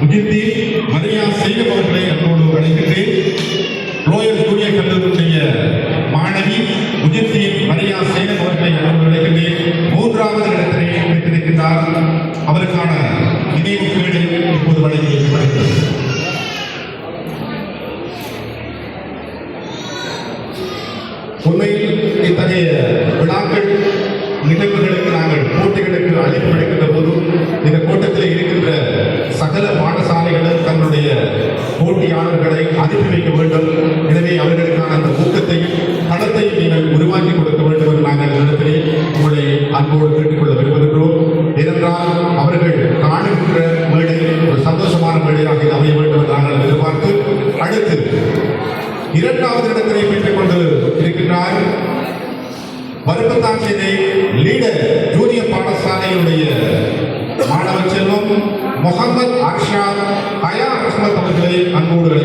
முஜித்தீன் மரியா சேலம் அவர்களை அன்போடு அழைக்கின்றேன். ரோயல் ஜூனியர் கல்லூரியுடைய மாணவி முஜித்தீன் மரியா சேலம் அவர்களை அன்போடு அழைக்கின்றேன். 3வது இடத்தினை பெற்றிருக்கின்றார். அவருக்கான நினைவு கேடு இப்போது வழங்கி வைக்கப்படுகிறது. உண்மையில் இத்தகைய விழாக்கள் நிகழ்வுகளுக்கு நாங்கள் போட்டிகளுக்கு அழைப்பு அளிக்கின்ற போது இந்த கூட்டத்தில் இருக்கின்ற சகல பாடசாலைகளும் தங்களுடைய போட்டியாளர்களை அனுப்பி வைக்க வேண்டும். எனவே அவர்களுக்கான அந்த ஊக்கத்தையும் களத்தையும் நீங்கள் உருவாக்கி கொடுக்க வேண்டும் என்று நாங்கள் இடத்திலே உங்களை அன்போடு கேட்டுக்கொள்ள விரும்புகின்றோம். ஏனென்றால் அவர்கள் காணுகின்ற மேடை ஒரு சந்தோஷமான மேடையாக இது அமைய வேண்டும் என்று நாங்கள் எதிர்பார்த்து அடுத்து 2வது இடத்திலே பெற்றுக் கொண்டு இருக்கின்றார். வருப்பத்தாட்சியை லீடர் ஜூனியர் பாடசாலையுடைய மாணவர் செல்வம் முகமது அர்ஷாத் ஹயா அஹ்மத் அவர்களை அன்போடு